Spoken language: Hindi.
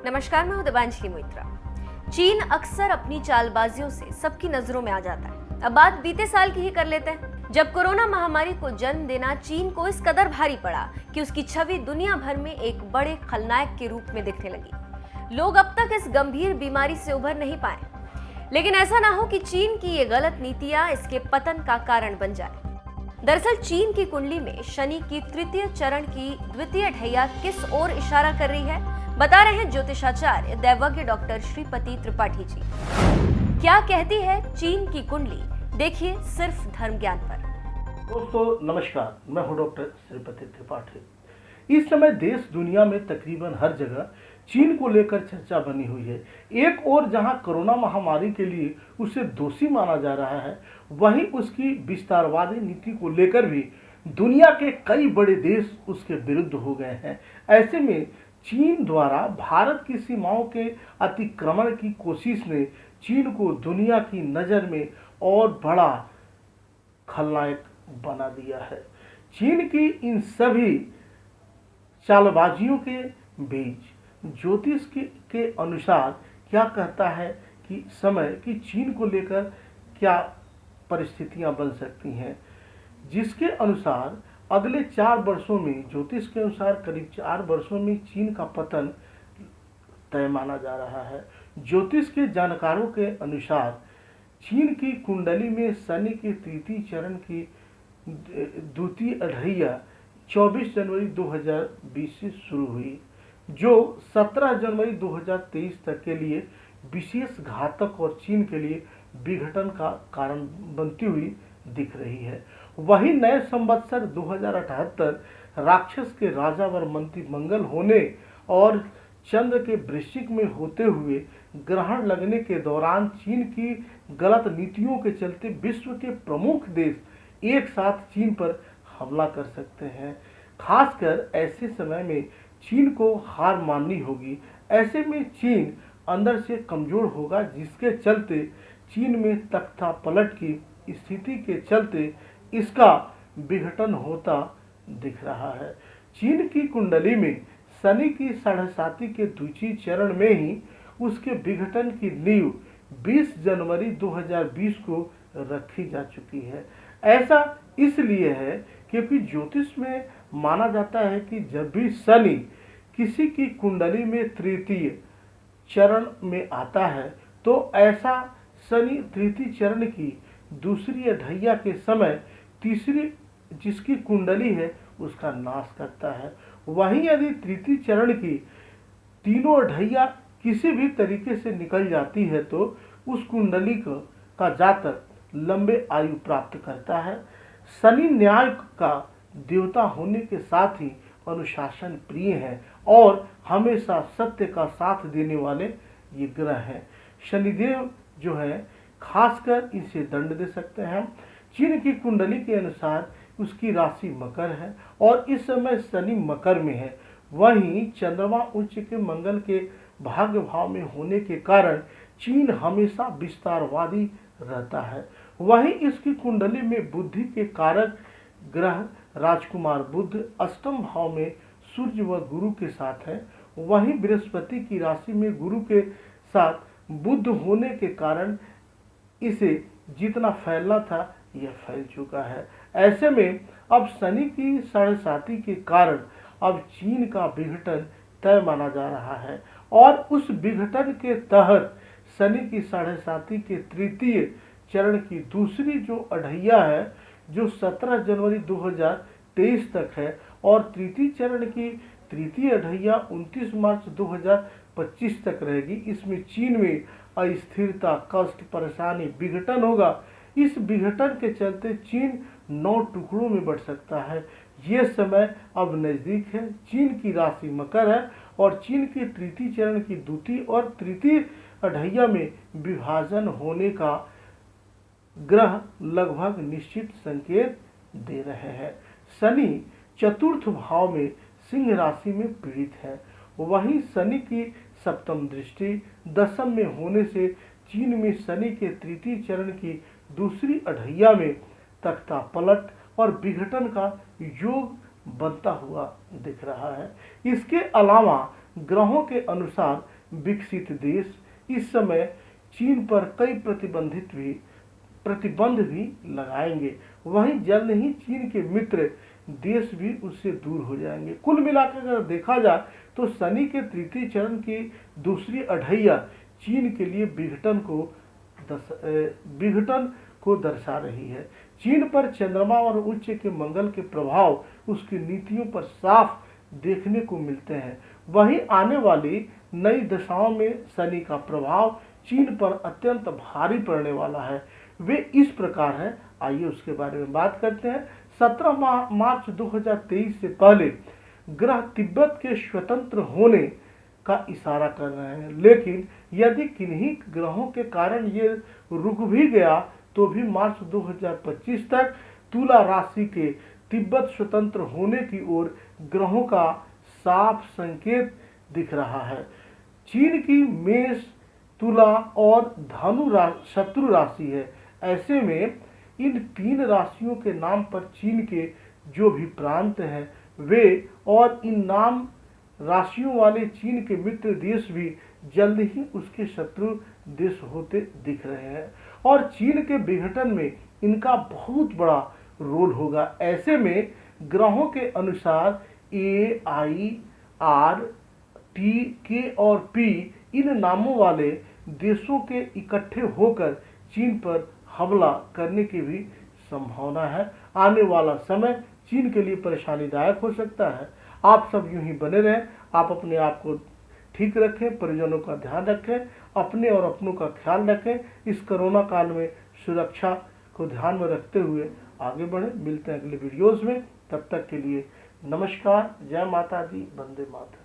नमस्कार, मैं हूं दिबांजलि मोइत्रा। चीन अक्सर अपनी चालबाजियों से सबकी नजरों में आ जाता है। अब बात बीते साल की ही कर लेते हैं, जब कोरोना महामारी को जन्म देना चीन को इस कदर भारी पड़ा कि उसकी छवि दुनिया भर में एक बड़े खलनायक के रूप में दिखने लगी। लोग अब तक इस गंभीर बीमारी से उभर नहीं पाए, लेकिन ऐसा ना हो कि चीन की ये गलत नीतियां इसके पतन का कारण बन जाए। दरअसल चीन की कुंडली में शनि की तृतीय चरण की द्वितीय ढैया किस ओर इशारा कर रही है, बता रहे हैं ज्योतिषाचार्य दैवज्ञ डॉक्टर श्रीपति त्रिपाठी जी। क्या कहती है चीन की कुंडली, देखिए सिर्फ धर्म ज्ञान पर। दोस्तों नमस्कार, मैं हूं डॉक्टर श्रीपति त्रिपाठी। इस समय देश दुनिया में तकरीबन हर जगह चीन को लेकर चर्चा बनी हुई है। एक और जहां कोरोना महामारी के लिए उसे दोषी माना जा रहा है, वहीं उसकी विस्तारवादी नीति को लेकर भी दुनिया के कई बड़े देश उसके विरुद्ध हो गए हैं। ऐसे में चीन द्वारा भारत की सीमाओं के अतिक्रमण की कोशिश ने चीन को दुनिया की नज़र में और बड़ा खलनायक बना दिया है। चीन की इन सभी चालबाजियों के बीच ज्योतिष के अनुसार क्या कहता है कि समय की चीन को लेकर क्या परिस्थितियां बन सकती हैं, जिसके अनुसार अगले 4 वर्षों में, ज्योतिष के अनुसार करीब 4 वर्षों में चीन का पतन तय माना जा रहा है। ज्योतिष के जानकारों के अनुसार चीन की कुंडली में शनि के तृतीय चरण की द्वितीय ढैया 24 जनवरी 2020 से शुरू हुई, जो 17 जनवरी 2023 तक के लिए विशेष घातक और चीन के लिए विघटन का कारण बनती हुई दिख रही है। वही नए संवत्सर 2078 राक्षस के राजा व मंत्री मंगल होने और चंद्र के वृश्चिक में होते हुए ग्रहण लगने के दौरान चीन की गलत नीतियों के चलते विश्व के प्रमुख देश एक साथ चीन पर हमला कर सकते हैं। खासकर ऐसे समय में चीन को हार माननी होगी। ऐसे में चीन अंदर से कमजोर होगा, जिसके चलते चीन में तख्ता पलट की स्थिति के चलते इसका विघटन होता दिख रहा है। चीन की कुंडली में शनि की 7.5 के द्वितीय चरण में ही उसके विघटन की नींव 20 जनवरी 2020 को रखी जा चुकी है। ऐसा इसलिए है क्योंकि ज्योतिष में माना जाता है कि जब भी शनि किसी की कुंडली में तृतीय चरण में आता है, तो ऐसा शनि तृतीय चरण की दूसरी ढैया के समय तीसरी जिसकी कुंडली है उसका नाश करता है। वहीं यदि तृतीय चरण की तीनों ढैया किसी भी तरीके से निकल जाती है, तो उस कुंडली का जातक लंबे आयु प्राप्त करता है। शनि न्याय का देवता होने के साथ ही अनुशासन प्रिय है और हमेशा सत्य का साथ देने वाले ये ग्रह हैं। शनिदेव जो है खासकर इसे दंड दे सकते हैं। चीन की कुंडली के अनुसार उसकी राशि मकर है और इस समय शनि मकर में है। वहीं चंद्रमा उच्च के मंगल के भाग्य भाव में होने के कारण चीन हमेशा विस्तारवादी रहता है। वहीं इसकी कुंडली में बुद्धि के कारक ग्रह राजकुमार बुध अष्टम भाव में सूर्य व गुरु के साथ है। वहीं बृहस्पति की राशि में गुरु के साथ बुध होने के कारण इसे जितना फैलना था यह फैल चुका है। ऐसे में अब शनि की 7.5 के कारण अब चीन का विघटन तय माना जा रहा है और उस विघटन के तहत शनि की 7.5 के तृतीय चरण की दूसरी जो अढैया है, जो 17 जनवरी 2023 तक है, और तृतीय चरण की तृतीय अढैया 29 मार्च 2025 तक रहेगी। इसमें चीन में अस्थिरता, कष्ट, परेशानी, विघटन होगा। इस विघटन के चलते चीन 9 टुकड़ों में बढ़ सकता है। ये समय अब नज़दीक है। चीन की राशि मकर है और चीन के तृतीय चरण की द्वितीय और तृतीय अढैया में विभाजन होने का ग्रह लगभग निश्चित संकेत दे रहे हैं। शनि चतुर्थ भाव में सिंह राशि में पीड़ित है। वहीं शनि की सप्तम दृष्टि दशम में होने से चीन में शनि के तृतीय चरण की दूसरी अढैया में तख्ता पलट और विघटन का योग बनता हुआ दिख रहा है। इसके अलावा ग्रहों के अनुसार विकसित देश इस समय चीन पर कई प्रतिबंध भी लगाएंगे। वहीं जल्द ही चीन के मित्र देश भी उससे दूर हो जाएंगे। कुल मिलाकर अगर देखा जाए तो शनि के तृतीय चरण की दूसरी अढ़ैया चीन के लिए विघटन को दर्शा रही है। चीन पर चंद्रमा और उच्च के मंगल के प्रभाव उसकी नीतियों पर साफ देखने को मिलते हैं। वहीं आने वाली नई दशाओं में शनि का प्रभाव चीन पर अत्यंत भारी पड़ने वाला है। वे इस प्रकार हैं, आइए उसके बारे में बात करते हैं। 17 मार्च 2023 से पहले ग्रह तिब्बत के स्वतंत्र होने का इशारा कर रहे हैं, लेकिन यदि किन्हीं ग्रहों के कारण ये रुक भी गया तो भी मार्च 2025 तक तुला राशि के तिब्बत स्वतंत्र होने की ओर ग्रहों का साफ संकेत दिख रहा है। चीन की मेष, तुला और धनु शत्रु राशि है। ऐसे में इन तीन राशियों के नाम पर चीन के जो भी प्रांत हैं वे और इन नाम राशियों वाले चीन के मित्र देश भी जल्द ही उसके शत्रु देश होते दिख रहे हैं और चीन के विघटन में इनका बहुत बड़ा रोल होगा। ऐसे में ग्रहों के अनुसार A, I, R, T, K और P इन नामों वाले देशों के इकट्ठे होकर चीन पर हमला करने की भी संभावना है। आने वाला समय चीन के लिए परेशानीदायक हो सकता है। आप सब यूं ही बने रहें, आप अपने आप को ठीक रखें, परिजनों का ध्यान रखें, अपने और अपनों का ख्याल रखें। इस कोरोना काल में सुरक्षा को ध्यान में रखते हुए आगे बढ़ें। मिलते हैं अगले वीडियोस में, तब तक के लिए नमस्कार, जय माता दी, वंदे मातरम।